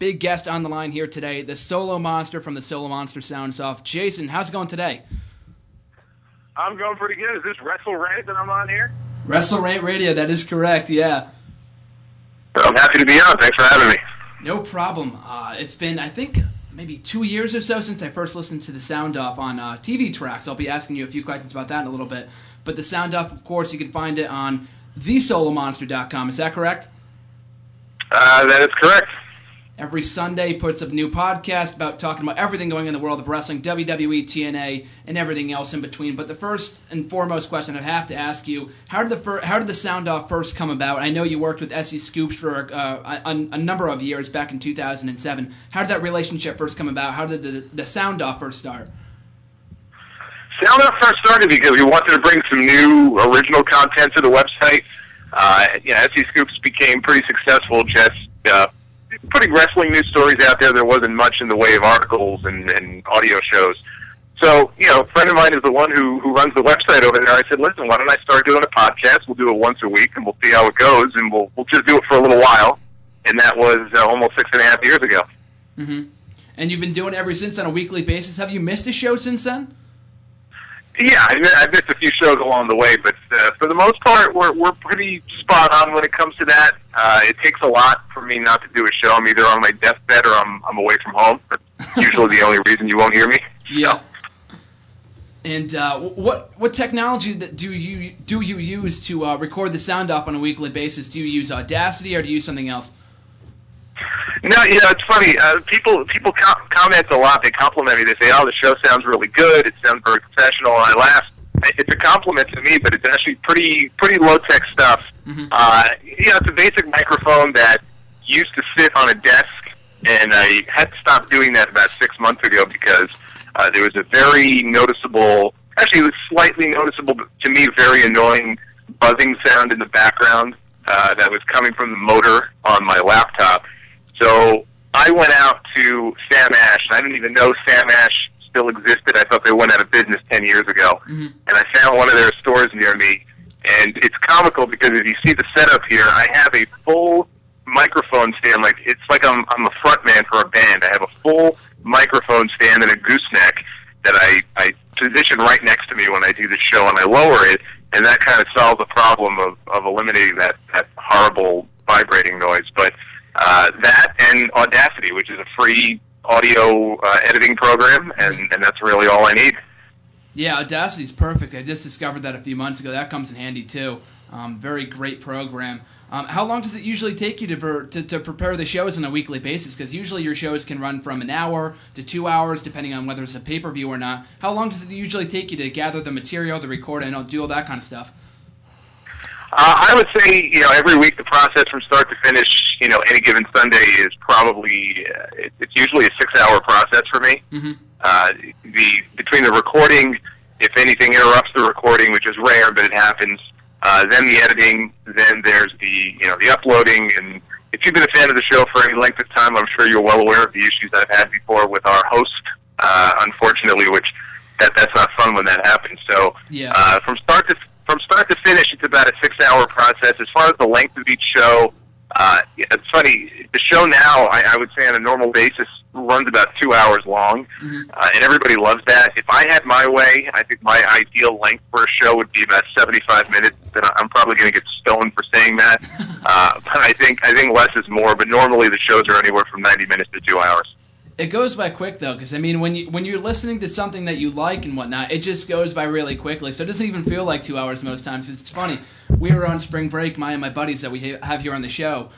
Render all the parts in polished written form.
big guest on the line here today, the Solomonster from the Solomonster Sounds Off. Jason, how's it going today? I'm going pretty good. Is this WrestleRant that I'm on here? WrestleRant Radio, that is correct, yeah. I'm happy to be on. Thanks for having me. No problem. It's been, I think, maybe 2 years or so since I first listened to the Sound Off on TV Trax. I'll be asking you a few questions about that in a little bit. But the Sound Off, of course, you can find it on thesolomonster.com. Is that correct? That is correct. Every Sunday puts up a new podcast about talking about everything going on in the world of wrestling, WWE, TNA, and everything else in between. But the first and foremost question I have to ask you, how did the Sound Off first come about? I know you worked with SE Scoops for a number of years back in 2007. How did that relationship first come about? How did the Sound Off first start? Sound Off first started because we wanted to bring some new original content to the website. SE Scoops became pretty successful just putting wrestling news stories out there. There wasn't much in the way of articles and audio shows. So, a friend of mine is the one who runs the website over there. I said, listen, why don't I start doing a podcast? We'll do it once a week, and we'll see how it goes, and we'll just do it for a little while. And that was almost 6.5 years ago. Mm-hmm. And you've been doing it ever since on a weekly basis. Have you missed a show since then? Yeah, I missed a few shows along the way, but for the most part, we're pretty spot on when it comes to that. It takes a lot for me not to do a show. I'm either on my deathbed or I'm away from home. That's usually the only reason you won't hear me. Yeah. And what technology do you use to record the Sound Off on a weekly basis? Do you use Audacity or do you use something else? No, it's funny. People comment a lot. They compliment me. They say, "Oh, the show sounds really good. It sounds very professional." And I laugh. It's a compliment to me, but it's actually pretty low tech stuff. Mm-hmm. It's a basic microphone that used to sit on a desk, and I had to stop doing that about 6 months ago because there was a very noticeable, actually it was slightly noticeable to me, very annoying buzzing sound in the background that was coming from the motor on my laptop. So I went out to Sam Ash. I didn't even know Sam Ash still existed. I thought they went out of business 10 years ago. Mm-hmm. And I found one of their stores near me. And it's comical because if you see the setup here, I have a full microphone stand. It's like I'm a front man for a band. I have a full microphone stand and a gooseneck that I position right next to me when I do the show, and I lower it, and that kind of solves the problem of eliminating that horrible vibrating noise. But that and Audacity, which is a free audio editing program, and that's really all I need. Yeah, Audacity's perfect. I just discovered that a few months ago. That comes in handy too. Very great program. How long does it usually take you to prepare the shows on a weekly basis? Because usually your shows can run from an hour to 2 hours, depending on whether it's a pay-per-view or not. How long does it usually take you to gather the material, to record, and do all that kind of stuff? I would say, every week the process from start to finish, any given Sunday is probably, it's usually a 6-hour process for me. Mm-hmm. Between the recording, if anything interrupts the recording, which is rare, but it happens, then the editing, then there's the uploading, and if you've been a fan of the show for any length of time, I'm sure you're well aware of the issues I've had before with our host, unfortunately, which that's not fun when that happens. So yeah. From start to finish, it's about a 6-hour process. As far as the length of each show, it's funny. The show now, I would say on a normal basis, runs about 2 hours long, mm-hmm. And everybody loves that. If I had my way, I think my ideal length for a show would be about 75 minutes. And I'm probably going to get stoned for saying that, but I think less is more. But normally the shows are anywhere from 90 minutes to 2 hours. It goes by quick though, because when you're listening to something that you like and whatnot, it just goes by really quickly. So it doesn't even feel like 2 hours most times. It's funny. We were on spring break, my and my buddies that we have here on the show.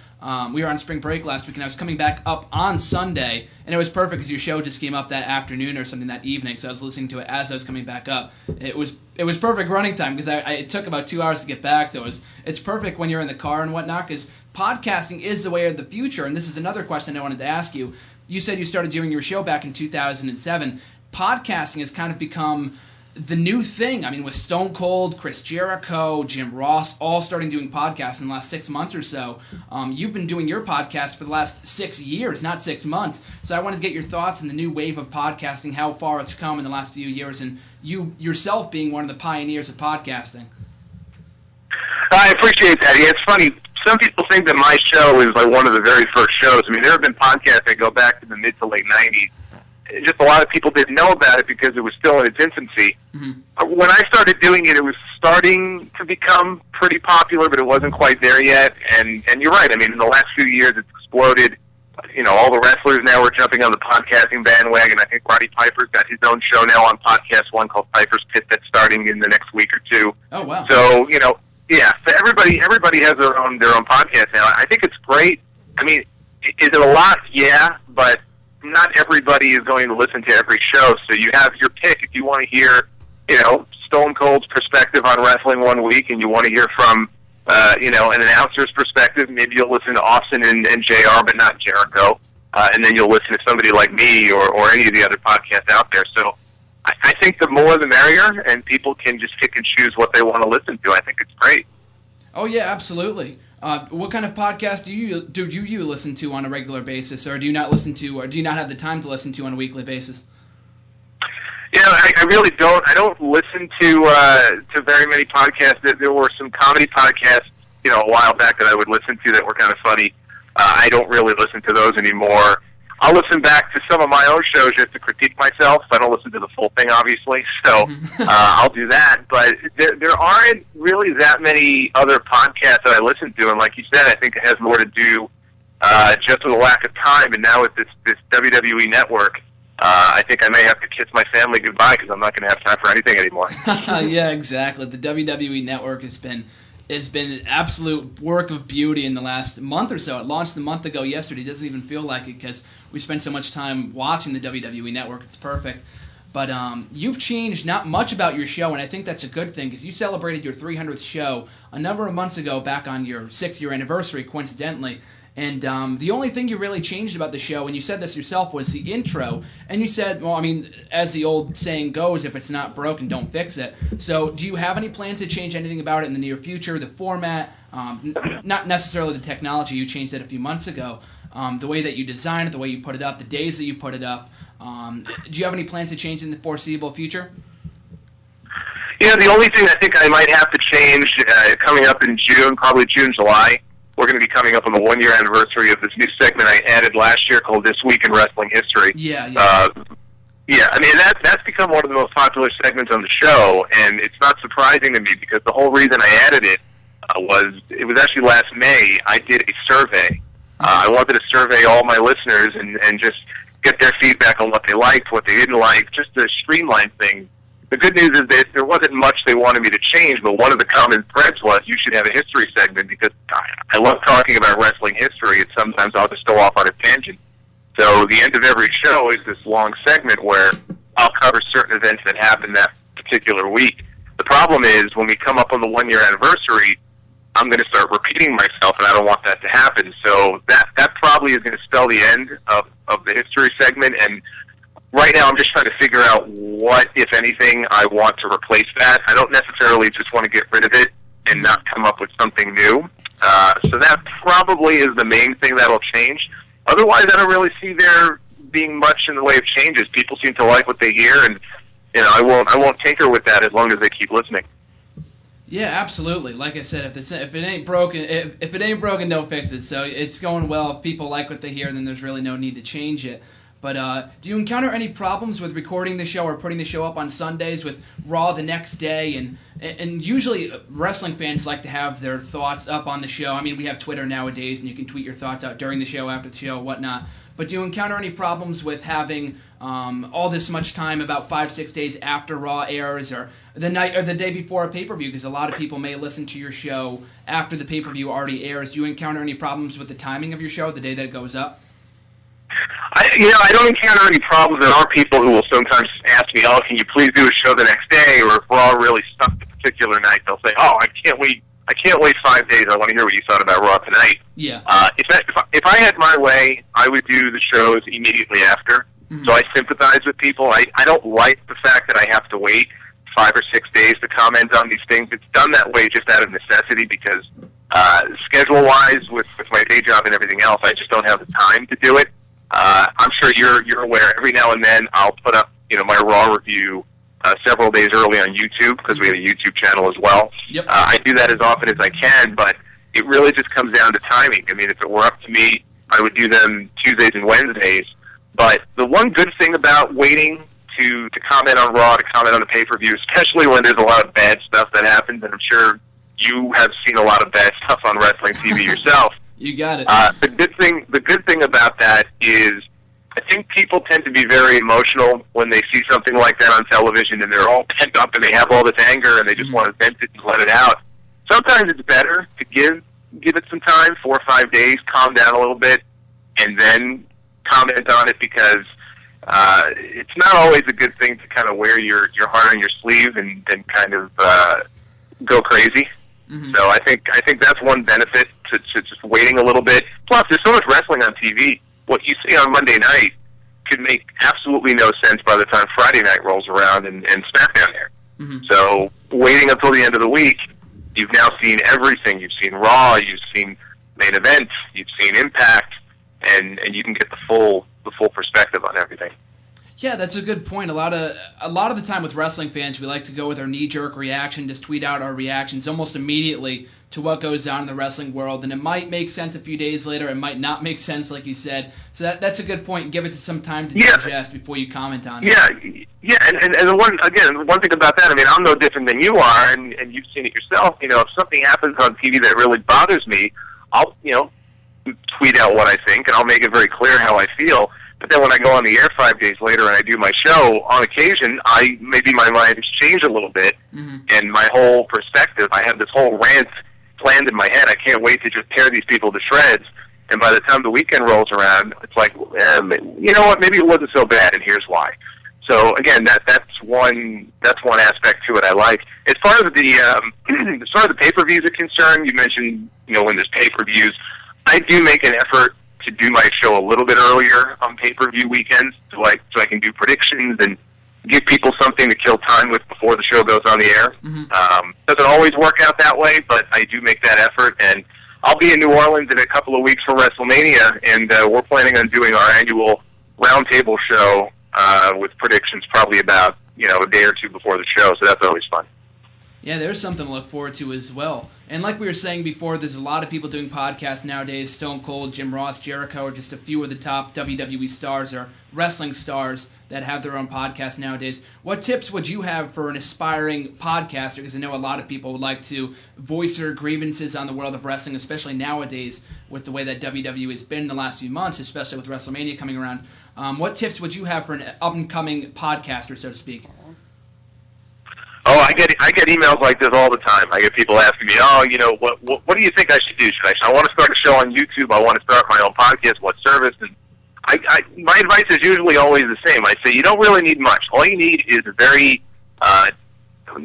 We were on spring break last week, and I was coming back up on Sunday, and it was perfect because your show just came up that afternoon or something that evening. So I was listening to it as I was coming back up. It was perfect running time because it took about 2 hours to get back. So it's perfect when you're in the car and whatnot, because podcasting is the way of the future. And this is another question I wanted to ask you. You said you started doing your show back in 2007. Podcasting has kind of become the new thing. I mean, with Stone Cold, Chris Jericho, Jim Ross, all starting doing podcasts in the last 6 months or so. You've been doing your podcast for the last 6 years, not 6 months. So I wanted to get your thoughts on the new wave of podcasting, how far it's come in the last few years, and you yourself being one of the pioneers of podcasting. I appreciate that. Yeah, it's funny. some people think that my show is like one of the very first shows. I mean, there have been podcasts that go back to the mid to late 90s. Just a lot of people didn't know about it because it was still in its infancy. Mm-hmm. When I started doing it, it was starting to become pretty popular, but it wasn't quite there yet. And you're right. I mean, in the last few years, it's exploded. You know, all the wrestlers now are jumping on the podcasting bandwagon. I think Roddy Piper's got his own show now on Podcast One called Piper's Pit that's starting in the next week or two. Oh, wow. So, you know, yeah, so everybody has their own podcast now. I think it's great. I mean, is it a lot? Yeah, but not everybody is going to listen to every show, so you have your pick. If you want to hear, you know, Stone Cold's perspective on wrestling one week, and you want to hear from, you know, an announcer's perspective, maybe you'll listen to Austin and JR, but not Jericho, and then you'll listen to somebody like me or any of the other podcasts out there. So I think the more the merrier, and people can just pick and choose what they want to listen to. I think it's great. Oh, yeah, absolutely. What kind of podcast do you listen to on a regular basis, or do you not listen to, or do you not have the time to listen to on a weekly basis? You know, I really don't. I don't listen to very many podcasts. There were some comedy podcasts, you know, a while back that I would listen to that were kind of funny. I don't really listen to those anymore. I'll listen back to some of my own shows just to critique myself. I don't listen to the full thing, obviously, so I'll do that. But there aren't really that many other podcasts that I listen to, and like you said, I think it has more to do just with a lack of time. And now with this WWE network, I think I may have to kiss my family goodbye because I'm not going to have time for anything anymore. Yeah, exactly. The WWE network has been an absolute work of beauty in the last month or so. It launched a month ago yesterday. It doesn't even feel like it because we spend so much time watching the WWE Network. It's perfect. But you've changed not much about your show, and I think that's a good thing because you celebrated your 300th show a number of months ago back on your 6-year anniversary, coincidentally. And the only thing you really changed about the show, and you said this yourself, was the intro. And you said, well, I mean, as the old saying goes, if it's not broken, don't fix it. So do you have any plans to change anything about it in the near future? The format, not necessarily the technology, you changed it a few months ago. The way that you design it, the way you put it up, the days that you put it up. Do you have any plans to change in the foreseeable future? Yeah, the only thing I think I might have to change coming up in June, probably June, July, we're going to be coming up on the 1-year anniversary of this new segment I added last year called This Week in Wrestling History. Yeah. Yeah, I mean, that's become one of the most popular segments on the show, and it's not surprising to me because the whole reason I added it was actually last May. I did a survey. I wanted to survey all my listeners and just get their feedback on what they liked, what they didn't like, just to streamline things. The good news is that there wasn't much they wanted me to change, but one of the common threads was you should have a history segment because I love talking about wrestling history, and sometimes I'll just go off on a tangent. So the end of every show is this long segment where I'll cover certain events that happened that particular week. The problem is when we come up on the 1-year anniversary, I'm going to start repeating myself, and I don't want that to happen. So that probably is going to spell the end of the history segment, and right now, I'm just trying to figure out what, if anything, I want to replace that. I don't necessarily just want to get rid of it and not come up with something new. So that probably is the main thing that'll change. Otherwise, I don't really see there being much in the way of changes. People seem to like what they hear, and you know, I won't tinker with that as long as they keep listening. Yeah, absolutely. Like I said, if it ain't broken, don't fix it. So it's going well. If people like what they hear, then there's really no need to change it. But do you encounter any problems with recording the show or putting the show up on Sundays with Raw the next day? And usually wrestling fans like to have their thoughts up on the show. I mean, we have Twitter nowadays, and you can tweet your thoughts out during the show, after the show, whatnot. But do you encounter any problems with having all this much time, about 5-6 days after Raw airs, or the night or the day before a pay-per-view? Because a lot of people may listen to your show after the pay-per-view already airs. Do you encounter any problems with the timing of your show, the day that it goes up? I don't encounter any problems. There are people who will sometimes ask me, "Oh, can you please do a show the next day?" Or if we're all really stuck the particular night, they'll say, "Oh, I can't wait 5 days. I want to hear what you thought about Raw tonight." Yeah. If I had my way, I would do the shows immediately after. Mm-hmm. So I sympathize with people. I don't like the fact that I have to wait 5 or 6 days to comment on these things. It's done that way just out of necessity because schedule-wise, with my day job and everything else, I just don't have the time to do it. I'm sure you're aware. Every now and then, I'll put up my Raw review several days early on YouTube because we have a YouTube channel as well. Yep. I do that as often as I can, but it really just comes down to timing. I mean, if it were up to me, I would do them Tuesdays and Wednesdays. But the one good thing about waiting to comment on Raw, to comment on the pay-per-view, especially when there's a lot of bad stuff that happens, and I'm sure you have seen a lot of bad stuff on wrestling TV yourself. You got it. The good thing about that is I think people tend to be very emotional when they see something like that on television, and they're all pent up and they have all this anger and they just want to vent it and let it out. Sometimes it's better to give it some time, 4 or 5 days, calm down a little bit, and then comment on it, because it's not always a good thing to kind of wear your heart on your sleeve and kind of go crazy. Mm-hmm. So I think that's one benefit to just waiting a little bit. Plus, there's so much wrestling on TV. What you see on Monday night could make absolutely no sense by the time Friday night rolls around and SmackDown there. Mm-hmm. So waiting until the end of the week, you've now seen everything. You've seen Raw, you've seen main event, you've seen Impact, and you can get the full perspective on everything. Yeah, that's a good point. A lot of the time with wrestling fans, we like to go with our knee-jerk reaction, just tweet out our reactions almost immediately to what goes on in the wrestling world, and it might make sense a few days later, it might not make sense, like you said. So that's a good point. Give it some time to digest before you comment on it. Yeah, and one thing about that, I mean, I'm no different than you are, and you've seen it yourself. You know, if something happens on TV that really bothers me, I'll tweet out what I think, and I'll make it very clear how I feel. But then when I go on the air 5 days later and I do my show, on occasion, maybe my mind has changed a little bit, mm-hmm. and my whole perspective, I have this whole rant planned in my head. I can't wait to just tear these people to shreds. And by the time the weekend rolls around, it's like, you know what? Maybe it wasn't so bad, and here's why. So again, that's one aspect to it I like. As far as the pay-per-views are concerned, you mentioned when there's pay-per-views, I do make an effort to do my show a little bit earlier on pay-per-view weekends, so I can do predictions and give people something to kill time with before the show goes on the air. Mm-hmm. Doesn't always work out that way, but I do make that effort, and I'll be in New Orleans in a couple of weeks for WrestleMania, and we're planning on doing our annual roundtable show with predictions probably about a day or two before the show, so that's always fun. Yeah, there's something to look forward to as well. And like we were saying before, there's a lot of people doing podcasts nowadays. Stone Cold, Jim Ross, Jericho are just a few of the top WWE stars or wrestling stars that have their own podcasts nowadays. What tips would you have for an aspiring podcaster? Because I know a lot of people would like to voice their grievances on the world of wrestling, especially nowadays with the way that WWE has been in the last few months, especially with WrestleMania coming around. What tips would you have for an up-and-coming podcaster, so to speak? Oh, I get emails like this all the time. I get people asking me, what do you think I should do? I want to start a show on YouTube. I want to start my own podcast. What service? And my advice is usually always the same. I say you don't really need much. All you need is a very,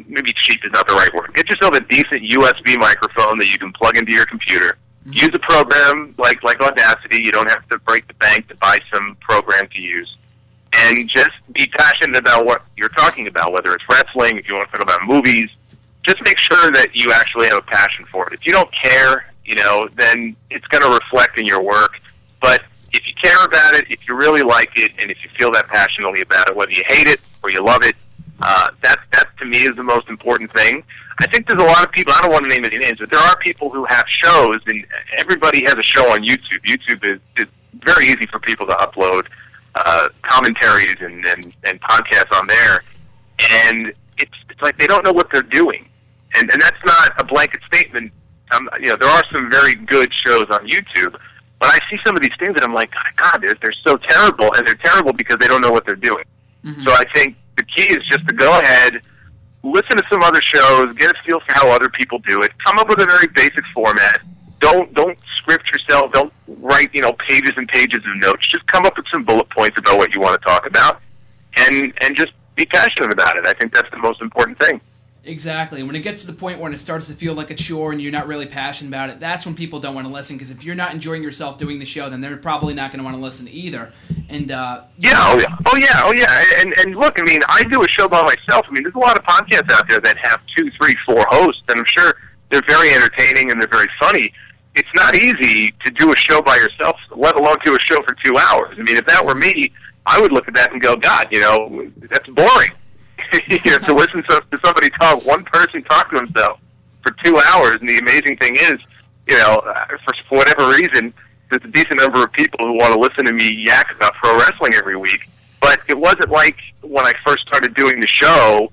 maybe cheap is not the right word. Get yourself a decent USB microphone that you can plug into your computer. Mm-hmm. Use a program like Audacity. You don't have to break the bank to buy some program to use. And just be passionate about what you're talking about, whether it's wrestling, if you want to talk about movies. Just make sure that you actually have a passion for it. If you don't care, then it's going to reflect in your work. But if you care about it, if you really like it, and if you feel that passionately about it, whether you hate it or you love it, that to me is the most important thing. I think there's a lot of people, I don't want to name any names, but there are people who have shows, and everybody has a show on YouTube. YouTube is very easy for people to upload commentaries and podcasts on there, and it's like they don't know what they're doing, and that's not a blanket statement. There are some very good shows on YouTube, but I see some of these things and I'm like, God, they're so terrible, and they're terrible because they don't know what they're doing. Mm-hmm. So I think the key is just to go ahead, listen to some other shows, get a feel for how other people do it, come up with a very basic format. Don't script yourself. Don't write, pages and pages of notes. Just come up with some bullet points about what you want to talk about, and just be passionate about it. I think that's the most important thing. Exactly. When it gets to the point when it starts to feel like a chore and you're not really passionate about it, that's when people don't want to listen, because if you're not enjoying yourself doing the show, then they're probably not going to want to listen either. And Oh yeah. And look, I mean, I do a show by myself. I mean, there's a lot of podcasts out there that have 2, 3, 4 hosts, and I'm sure they're very entertaining and they're very funny. It's not easy to do a show by yourself, let alone do a show for 2 hours. I mean, if that were me, I would look at that and go, God, that's boring. To listen to somebody talk, one person talk to himself for 2 hours. And the amazing thing is, for whatever reason, there's a decent number of people who want to listen to me yak about pro wrestling every week. But it wasn't like when I first started doing the show,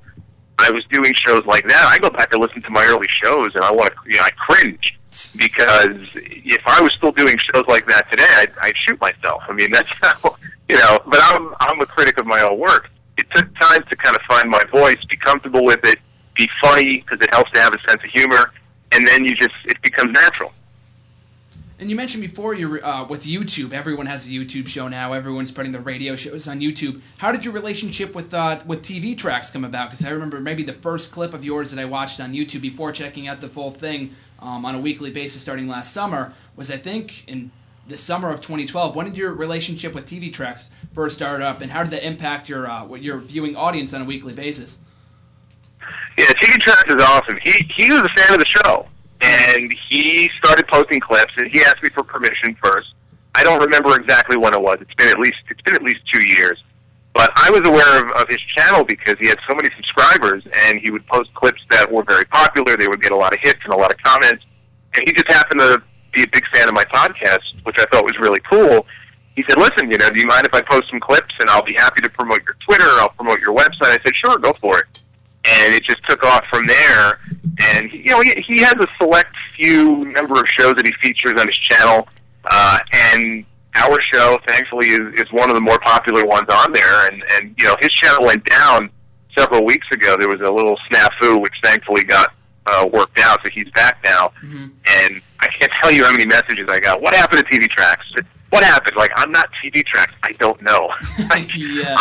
I was doing shows like that. I go back and listen to my early shows, and I cringe, because if I was still doing shows like that today, I'd shoot myself. I mean, that's how, but I'm a critic of my own work. It took time to kind of find my voice, be comfortable with it, be funny, because it helps to have a sense of humor, and then it becomes natural. And you mentioned before you're with YouTube. Everyone has a YouTube show now. Everyone's putting their radio shows on YouTube. How did your relationship with TV Trax come about? Because I remember maybe the first clip of yours that I watched on YouTube before checking out the full thing on a weekly basis starting last summer was, I think, in the summer of 2012. When did your relationship with TV Trax first start up, and how did that impact your viewing audience on a weekly basis? Yeah, TV Trax is awesome. He was a fan of the show. And he started posting clips, and he asked me for permission first. I don't remember exactly when it was. It's been at least 2 years. But I was aware of his channel because he had so many subscribers, and he would post clips that were very popular. They would get a lot of hits and a lot of comments. And he just happened to be a big fan of my podcast, which I thought was really cool. He said, "Listen, do you mind if I post some clips, and I'll be happy to promote your Twitter, I'll promote your website." I said, "Sure, go for it." And it just took off from there. And he has a select few number of shows that he features on his channel, and our show, thankfully, is one of the more popular ones on there. And his channel went down several weeks ago. There was a little snafu, which thankfully got worked out, so he's back now. Mm-hmm. And I can't tell you how many messages I got. What happened to TV Trax? What happened? Like, I'm not TV Trax. I don't know. Yeah.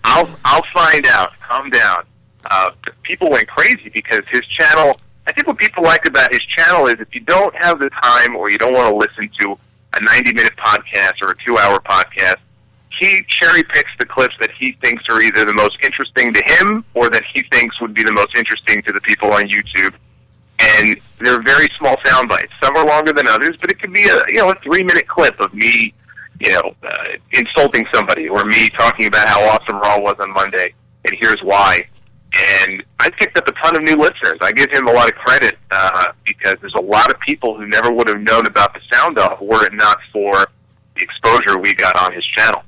I'll find out. Calm down. People went crazy because his channel, I think what people like about his channel is if you don't have the time or you don't want to listen to a 90-minute podcast or a 2-hour podcast, he cherry picks the clips that he thinks are either the most interesting to him or that he thinks would be the most interesting to the people on YouTube. And they're very small sound bites. Some are longer than others, but it could be a 3-minute clip of me, insulting somebody, or me talking about how awesome Raw was on Monday, and here's why. And I picked up a ton of new listeners. I give him a lot of credit because there's a lot of people who never would have known about the Sound Off were it not for the exposure we got on his channel.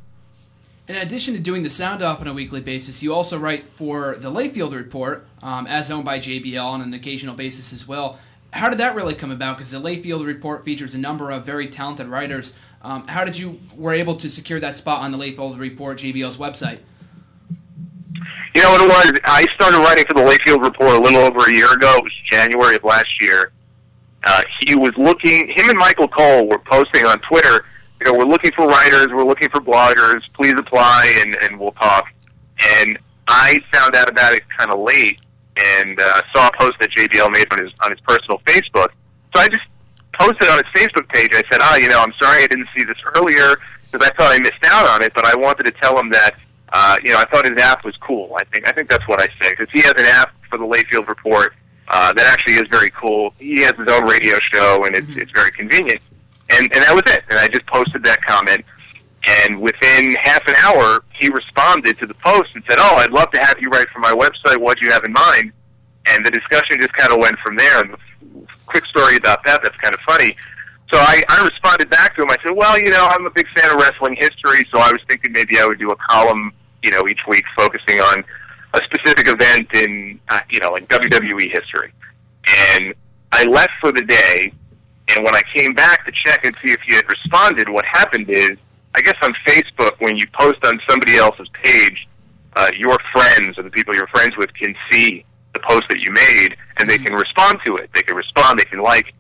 In addition to doing the Sound Off on a weekly basis, you also write for the Layfield Report, as owned by JBL, on an occasional basis as well. How did that really come about? Because the Layfield Report features a number of very talented writers. How did you were able to secure that spot on the Layfield Report, JBL's website? You know what it was? I started writing for the Layfield Report a little over a year ago. It was January of last year. Him and Michael Cole were posting on Twitter, we're looking for writers, we're looking for bloggers, please apply and we'll talk. And I found out about it kind of late and saw a post that JBL made on his personal Facebook. So I just posted on his Facebook page. I said, I'm sorry I didn't see this earlier because I thought I missed out on it, but I wanted to tell him that I thought his app was cool. I think that's what I said, because he has an app for the Layfield Report that actually is very cool. He has his own radio show, and it's very convenient. And that was it. And I just posted that comment, and within half an hour, he responded to the post and said, I'd love to have you write for my website. What do you have in mind? And the discussion just kind of went from there. And the quick story about that's kind of funny. So I responded back to him. I said, I'm a big fan of wrestling history, so I was thinking maybe I would do a column, each week focusing on a specific event in, like WWE history. And I left for the day, and when I came back to check and see if he had responded, what happened is, I guess on Facebook, when you post on somebody else's page, your friends or the people you're friends with can see the post that you made, and they can respond to it. They can respond, they can like.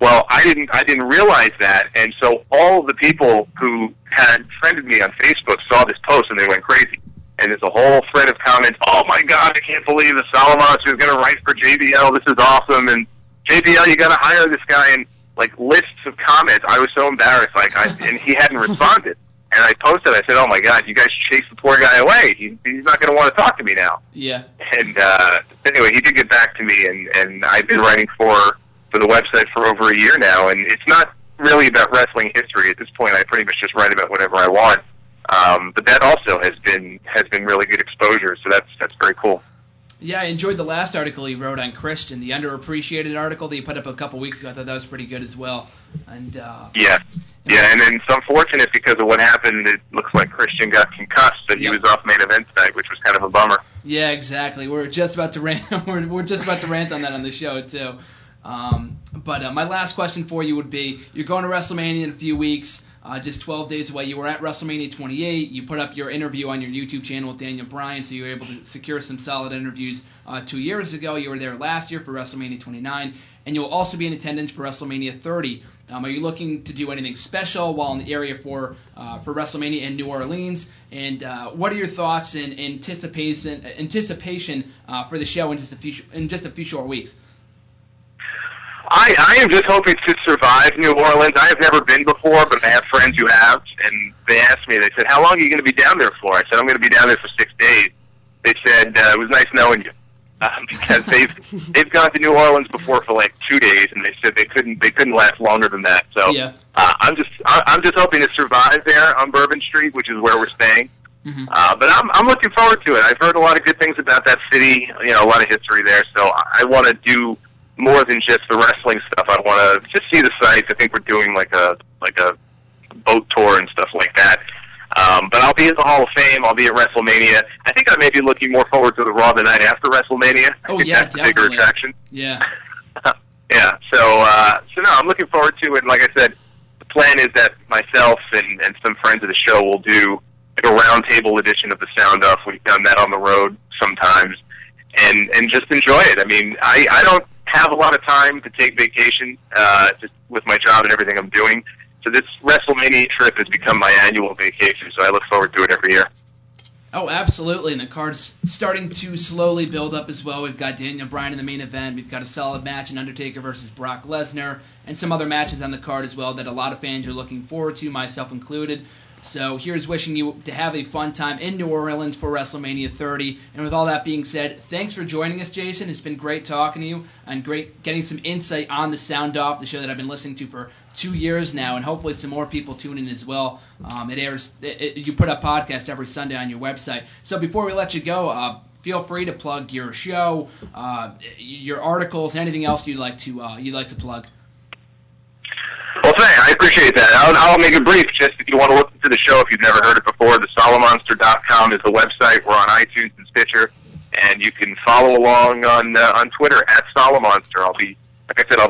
Well, I didn't realize that, and so all the people who had friended me on Facebook saw this post, and they went crazy. And there's a whole thread of comments, oh my God, I can't believe the Solomonster is going to write for JBL, this is awesome, and JBL, you got to hire this guy, and like lists of comments. I was so embarrassed, and he hadn't responded. And I posted, I said, oh my God, you guys chased the poor guy away. He's not going to want to talk to me now. Yeah. And anyway, he did get back to me, and I've been writing for the website for over a year now, and it's not really about wrestling history. At this point, I pretty much just write about whatever I want. But that also has been really good exposure, so that's very cool. Yeah, I enjoyed the last article you wrote on Christian, the underappreciated article that you put up a couple weeks ago. I thought that was pretty good as well. And yeah, and then it's unfortunate because of what happened. It looks like Christian got concussed, and he was off main event tonight, which was kind of a bummer. Yeah, exactly. We're just about to rant. we're just about to rant on that on the show too. But my last question for you would be: you're going to WrestleMania in a few weeks. Just 12 days away. You were at WrestleMania 28. You put up your interview on your YouTube channel with Daniel Bryan, so you were able to secure some solid interviews 2 years ago. You were there last year for WrestleMania 29, and you'll also be in attendance for WrestleMania 30. Are you looking to do anything special while in the area for WrestleMania in New Orleans? And what are your thoughts and anticipation for the show in just a few short weeks? I am just hoping to survive New Orleans. I have never been before, but I have friends who have, and they asked me, they said, how long are you going to be down there for? I said, I'm going to be down there for 6 days. They said, it was nice knowing you, because they've gone to New Orleans before for like 2 days, and they said they couldn't last longer than that. So I'm just hoping to survive there on Bourbon Street, which is where we're staying. Mm-hmm. But I'm looking forward to it. I've heard a lot of good things about that city, a lot of history there, so I want to do more than just the wrestling stuff. I want to just see the sights. I think we're doing like a boat tour and stuff like that. But I'll be at the Hall of Fame. I'll be at WrestleMania. I think I may be looking more forward to the Raw the night after WrestleMania. Oh yeah, that's a bigger attraction. Yeah. Yeah. So no, I'm looking forward to it. And like I said, the plan is that myself and some friends of the show will do like a roundtable edition of the Sound Off. We've done that on the road sometimes, and just enjoy it. I mean, I don't have a lot of time to take vacation, just with my job and everything I'm doing. So this WrestleMania trip has become my annual vacation, so I look forward to it every year. Oh, absolutely, and the card's starting to slowly build up as well. We've got Daniel Bryan in the main event. We've got a solid match in Undertaker versus Brock Lesnar, and some other matches on the card as well that a lot of fans are looking forward to, myself included. So here's wishing you to have a fun time in New Orleans for WrestleMania 30. And with all that being said, thanks for joining us, Jason. It's been great talking to you and great getting some insight on the Sound Off, the show that I've been listening to for 2 years now, and hopefully some more people tune in as well. You put up podcasts every Sunday on your website. So before we let you go, feel free to plug your show, your articles, and anything else you'd like to plug. Well, I appreciate that. I'll make it brief. Just if you want to listen to the show, if you've never heard it before, the Solomonster.com is the website. We're on iTunes and Stitcher, and you can follow along on Twitter at Solomonster. I'll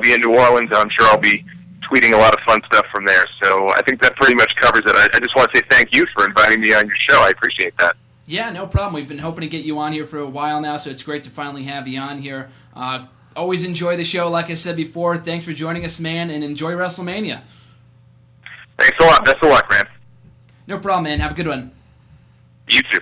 be in New Orleans. I'm sure I'll be tweeting a lot of fun stuff from there. So I think that pretty much covers it. I just want to say thank you for inviting me on your show. I appreciate that. Yeah, no problem. We've been hoping to get you on here for a while now, so it's great to finally have you on here. Always enjoy the show, like I said before. Thanks for joining us, man, and enjoy WrestleMania. Thanks a lot. Best of luck, man. No problem, man. Have a good one. You too.